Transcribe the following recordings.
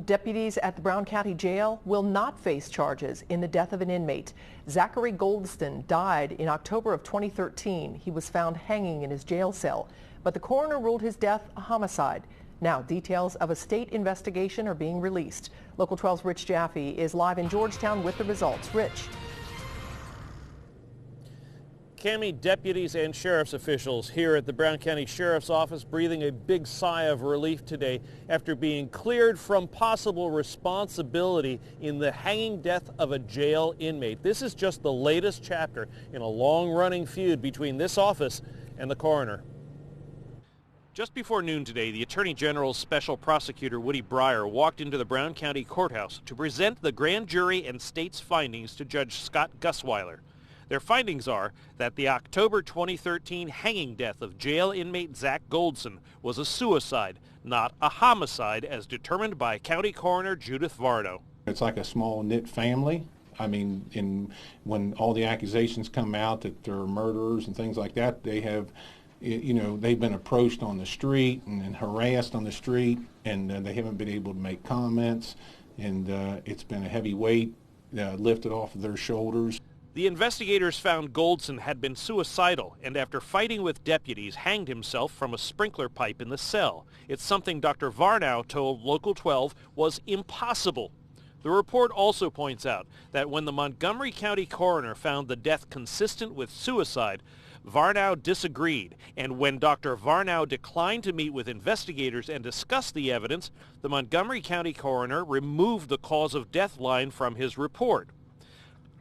Deputies at the Brown County Jail will not face charges in the death of an inmate. Zachary Goldson died in October of 2013. He was found hanging in his jail cell, but the coroner ruled his death a homicide. Now, details of a state investigation are being released. Local 12's Rich Jaffe is live in Georgetown with the results. Rich. County deputies and sheriff's officials here at the Brown County Sheriff's Office breathing a big sigh of relief today after being cleared from possible responsibility in the hanging death of a jail inmate. This is just the latest chapter in a long-running feud between this office and the coroner. Just before noon today, the Attorney General's Special Prosecutor Woody Breyer walked into the Brown County Courthouse to present the grand jury and state's findings to Judge Scott Gusweiler. Their findings are that the October 2013 hanging death of jail inmate Zach Goldson was a suicide, not a homicide, as determined by County Coroner Judith Varnau. It's like a small knit family. I mean, when all the accusations come out that they're murderers and things like that, they have, they've been approached on the street and harassed on the street, and they haven't been able to make comments, and it's been a heavy weight lifted off of their shoulders. The investigators found Goldson had been suicidal and after fighting with deputies hanged himself from a sprinkler pipe in the cell. It's something Dr. Varnau told Local 12 was impossible. The report also points out that when the Montgomery County coroner found the death consistent with suicide, Varnau disagreed, and when Dr. Varnau declined to meet with investigators and discuss the evidence, the Montgomery County coroner removed the cause of death line from his report.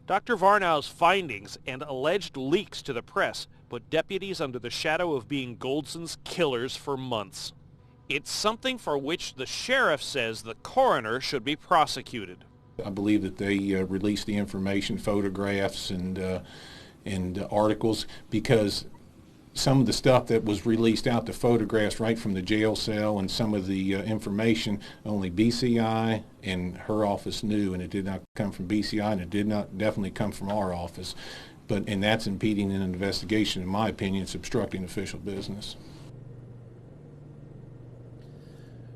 Dr. Varnau's findings and alleged leaks to the press put deputies under the shadow of being Goldson's killers for months. It's something for which the sheriff says the coroner should be prosecuted. I believe that they released the information, photographs and articles, because some of the stuff that was released out, the photographs right from the jail cell and some of the information, only BCI and her office knew, and it did not come from BCI, and it did not definitely come from our office. And that's impeding an investigation. In my opinion, it's obstructing official business.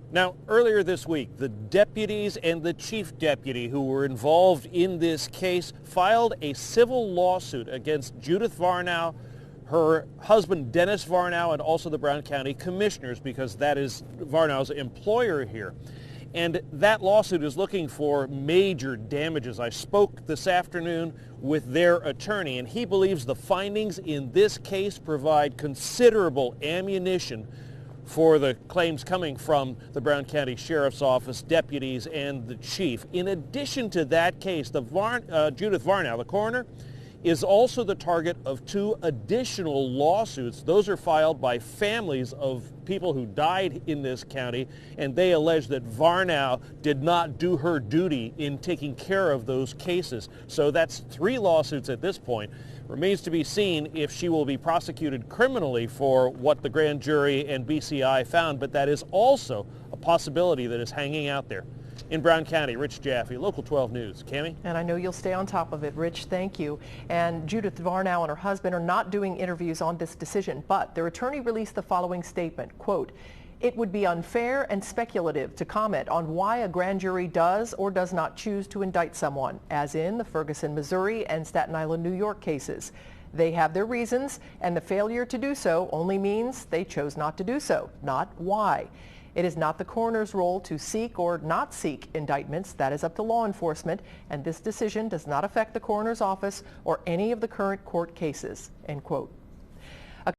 Now, earlier this week, the deputies and the chief deputy who were involved in this case filed a civil lawsuit against Judith Varnau, her husband Dennis Varnau, and also the Brown County Commissioners, because that is Varnau's employer here. And that lawsuit is looking for major damages. I spoke this afternoon with their attorney, and he believes the findings in this case provide considerable ammunition for the claims coming from the Brown County Sheriff's Office, deputies, and the chief. In addition to that case, Judith Varnau, the coroner, is also the target of two additional lawsuits. Those are filed by families of people who died in this county, and they allege that Varnau did not do her duty in taking care of those cases. So that's three lawsuits at this point. Remains to be seen if she will be prosecuted criminally for what the grand jury and BCI found, but that is also a possibility that is hanging out there. In Brown County, Rich Jaffe, Local 12 News. Cammie? And I know you'll stay on top of it, Rich. Thank you. And Judith Varnau and her husband are not doing interviews on this decision, but their attorney released the following statement, quote, "It would be unfair and speculative to comment on why a grand jury does or does not choose to indict someone, as in the Ferguson, Missouri and Staten Island, New York cases. They have their reasons, and the failure to do so only means they chose not to do so, not why. It is not the coroner's role to seek or not seek indictments. That is up to law enforcement, and this decision does not affect the coroner's office or any of the current court cases," end quote.